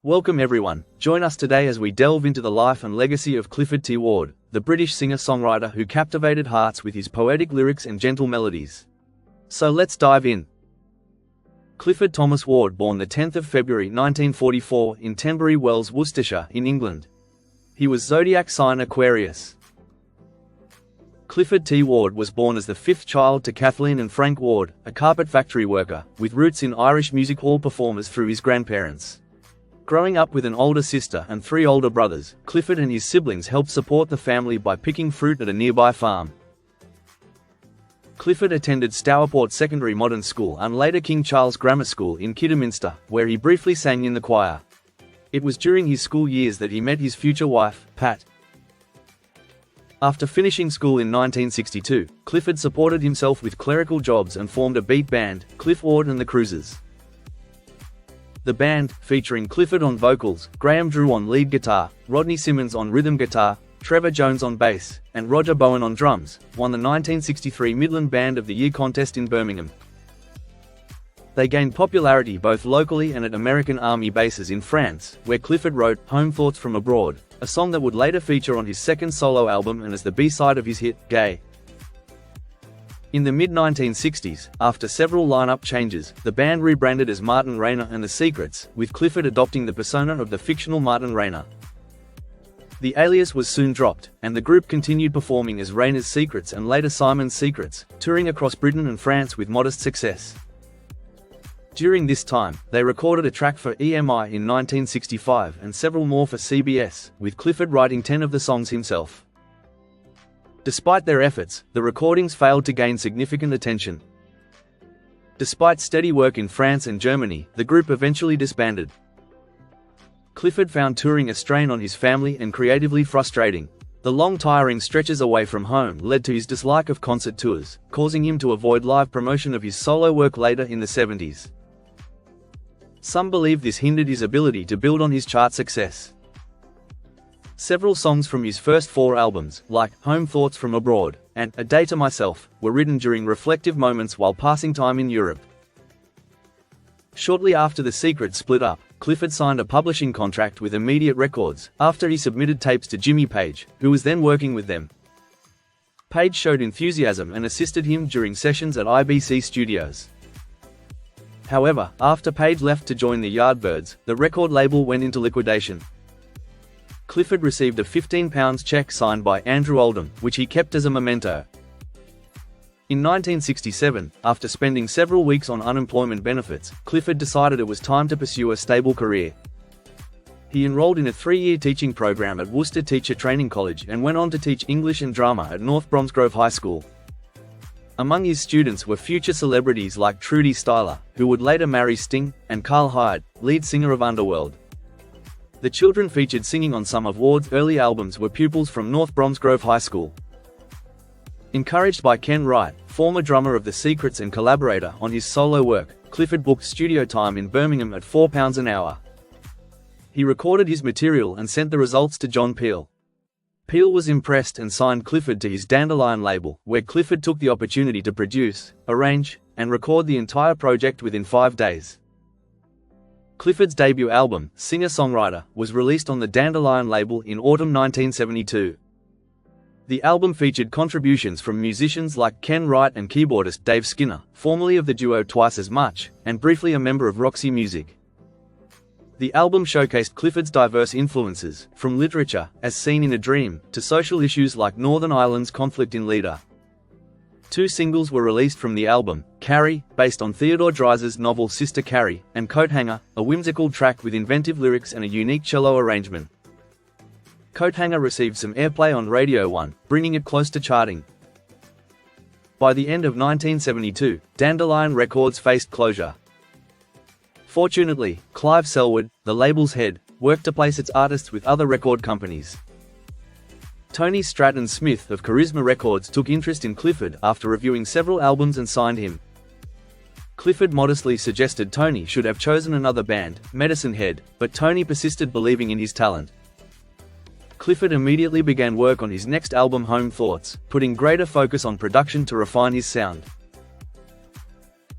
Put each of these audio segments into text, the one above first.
Welcome everyone, join us today as we delve into the life and legacy of Clifford T. Ward, the British singer-songwriter who captivated hearts with his poetic lyrics and gentle melodies. So let's dive in. Clifford Thomas Ward, born the 10th of February 1944 in Tenbury Wells, Worcestershire, in England. He was zodiac sign Aquarius. Clifford T. Ward was born as the fifth child to Kathleen and Frank Ward, a carpet factory worker, with roots in Irish music hall performers through his grandparents. Growing up with an older sister and three older brothers, Clifford and his siblings helped support the family by picking fruit at a nearby farm. Clifford attended Stourport Secondary Modern School and later King Charles Grammar School in Kidderminster, where he briefly sang in the choir. It was during his school years that he met his future wife, Pat. After finishing school in 1962, Clifford supported himself with clerical jobs and formed a beat band, CliffordTWard and the Cruisers. The band, featuring Clifford on vocals, Graham Drew on lead guitar, Rodney Simmons on rhythm guitar, Trevor Jones on bass, and Roger Bowen on drums, won the 1963 Midland Band of the Year contest in Birmingham. They gained popularity both locally and at American Army bases in France, where Clifford wrote "Home Thoughts from Abroad," a song that would later feature on his second solo album and as the B-side of his hit, Gaye. In the mid-1960s, after several lineup changes, the band rebranded as Martin Rayner and the Secrets, with Clifford adopting the persona of the fictional Martin Rayner. The alias was soon dropped, and the group continued performing as Rayner's Secrets and later Simon's Secrets, touring across Britain and France with modest success. During this time, they recorded a track for EMI in 1965 and several more for CBS, with Clifford writing 10 of the songs himself. Despite their efforts, the recordings failed to gain significant attention. Despite steady work in France and Germany, the group eventually disbanded. Clifford found touring a strain on his family and creatively frustrating. The long tiring stretches away from home led to his dislike of concert tours, causing him to avoid live promotion of his solo work later in the 70s. Some believe this hindered his ability to build on his chart success. Several songs from his first four albums, like Home Thoughts from Abroad and A Day to Myself, were written during reflective moments while passing time in Europe. Shortly after The Secret split up, Clifford signed a publishing contract with Immediate Records, after he submitted tapes to Jimmy Page, who was then working with them. Page showed enthusiasm and assisted him during sessions at IBC Studios. However, after Page left to join the Yardbirds, the record label went into liquidation. Clifford received a £15 check signed by Andrew Oldham, which he kept as a memento. In 1967, after spending several weeks on unemployment benefits, Clifford decided it was time to pursue a stable career. He enrolled in a 3-year teaching program at Worcester Teacher Training College and went on to teach English and drama at North Bromsgrove High School. Among his students were future celebrities like Trudy Styler, who would later marry Sting, and Carl Hyde, lead singer of Underworld. The children featured singing on some of Ward's early albums were pupils from North Bromsgrove High School. Encouraged by Ken Wright, former drummer of The Secrets and collaborator on his solo work, Clifford booked studio time in Birmingham at £4 an hour. He recorded his material and sent the results to John Peel. Peel was impressed and signed Clifford to his Dandelion label, where Clifford took the opportunity to produce, arrange, and record the entire project within 5 days. Clifford's debut album, Singer-Songwriter, was released on the Dandelion label in autumn 1972. The album featured contributions from musicians like Ken Wright and keyboardist Dave Skinner, formerly of the duo Twice as Much, and briefly a member of Roxy Music. The album showcased Clifford's diverse influences, from literature, as seen in A Dream, to social issues like Northern Ireland's conflict in Leader. 2 singles were released from the album, Carrie, based on Theodore Dreiser's novel Sister Carrie, and Coathanger, a whimsical track with inventive lyrics and a unique cello arrangement. Coathanger received some airplay on Radio 1, bringing it close to charting. By the end of 1972, Dandelion Records faced closure. Fortunately, Clive Selwood, the label's head, worked to place its artists with other record companies. Tony Stratton Smith of Charisma Records took interest in Clifford after reviewing several albums and signed him. Clifford modestly suggested Tony should have chosen another band, Medicine Head, but Tony persisted, believing in his talent. Clifford immediately began work on his next album, Home Thoughts, putting greater focus on production to refine his sound.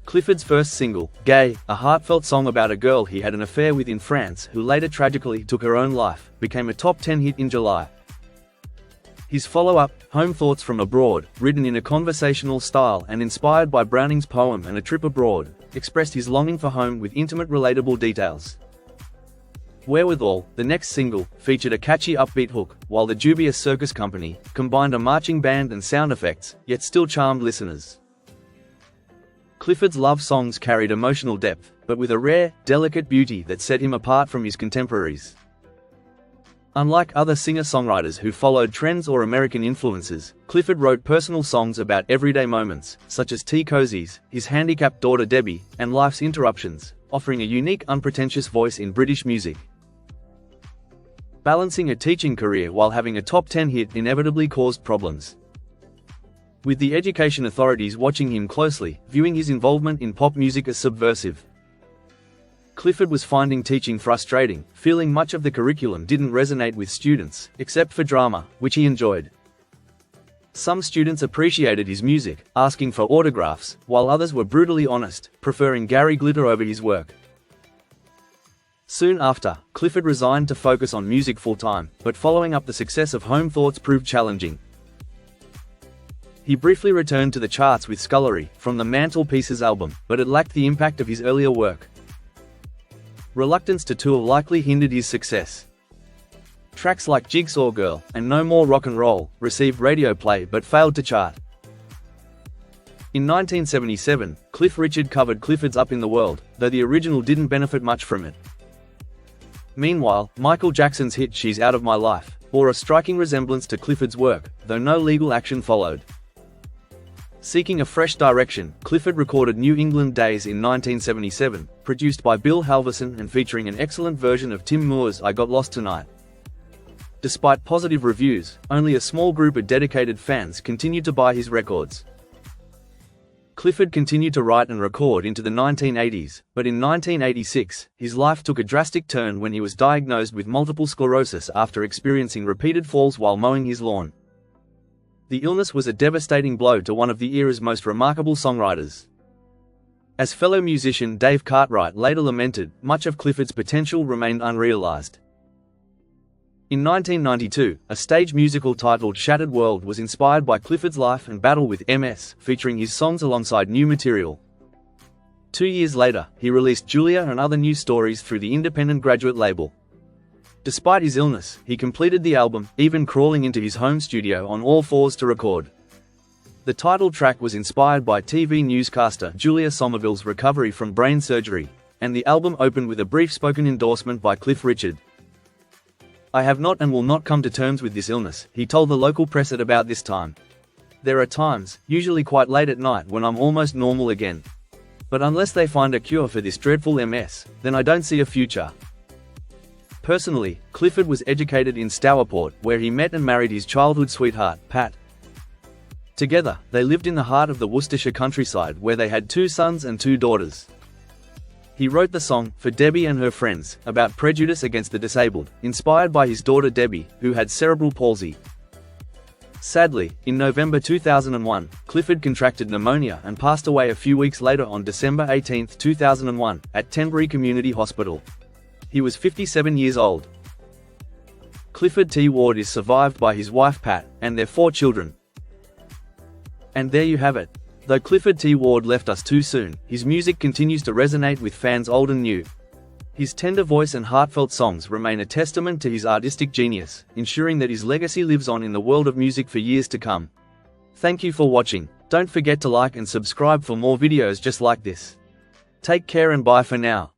Clifford's first single, Gaye, a heartfelt song about a girl he had an affair with in France who later tragically took her own life, became a top 10 hit in July. His follow-up, Home Thoughts from Abroad, written in a conversational style and inspired by Browning's poem And a Trip Abroad, expressed his longing for home with intimate relatable details. Wherewithal, the next single, featured a catchy upbeat hook, while the Dubious Circus Company combined a marching band and sound effects, yet still charmed listeners. Clifford's love songs carried emotional depth, but with a rare, delicate beauty that set him apart from his contemporaries. Unlike other singer-songwriters who followed trends or American influences, Clifford wrote personal songs about everyday moments, such as tea cozies, his handicapped daughter Debbie, and life's interruptions, offering a unique, unpretentious voice in British music. Balancing a teaching career while having a top 10 hit inevitably caused problems. With the education authorities watching him closely, viewing his involvement in pop music as subversive. Clifford was finding teaching frustrating, feeling much of the curriculum didn't resonate with students, except for drama, which he enjoyed. Some students appreciated his music, asking for autographs, while others were brutally honest, preferring Gary Glitter over his work. Soon after, Clifford resigned to focus on music full-time, but following up the success of Home Thoughts proved challenging. He briefly returned to the charts with Scullery, from the Mantelpieces album, but it lacked the impact of his earlier work. Reluctance to tour likely hindered his success. Tracks like Jigsaw Girl and No More Rock and Roll received radio play but failed to chart. In 1977, Cliff Richard covered Clifford's Up in the World, though the original didn't benefit much from it. Meanwhile, Michael Jackson's hit She's Out of My Life bore a striking resemblance to Clifford's work, though no legal action followed. Seeking a fresh direction, Clifford recorded New England Days in 1977, produced by Bill Halverson and featuring an excellent version of Tim Moore's I Got Lost Tonight. Despite positive reviews, only a small group of dedicated fans continued to buy his records. Clifford continued to write and record into the 1980s, but in 1986, his life took a drastic turn when he was diagnosed with multiple sclerosis after experiencing repeated falls while mowing his lawn. The illness was a devastating blow to one of the era's most remarkable songwriters. As fellow musician Dave Cartwright later lamented, much of Clifford's potential remained unrealized. In 1992, a stage musical titled Shattered World was inspired by Clifford's life and battle with MS, featuring his songs alongside new material. 2 years later, he released Julia and Other New Stories through the independent Graduate label. Despite his illness, he completed the album, even crawling into his home studio on all fours to record. The title track was inspired by TV newscaster Julia Somerville's recovery from brain surgery, and the album opened with a brief spoken endorsement by Cliff Richard. I have not and will not come to terms with this illness, he told the local press at about this time. There are times, usually quite late at night, when I'm almost normal again. But unless they find a cure for this dreadful MS, then I don't see a future. Personally, Clifford was educated in Stourport, where he met and married his childhood sweetheart, Pat. Together, they lived in the heart of the Worcestershire countryside where they had 2 sons and 2 daughters. He wrote the song, For Debbie and Her Friends, about prejudice against the disabled, inspired by his daughter Debbie, who had cerebral palsy. Sadly, in November 2001, Clifford contracted pneumonia and passed away a few weeks later on December 18, 2001, at Tenbury Community Hospital. He was 57 years old. Clifford T. Ward is survived by his wife Pat, and their 4 children. And there you have it. Though Clifford T. Ward left us too soon, his music continues to resonate with fans old and new. His tender voice and heartfelt songs remain a testament to his artistic genius, ensuring that his legacy lives on in the world of music for years to come. Thank you for watching. Don't forget to like and subscribe for more videos just like this. Take care and bye for now.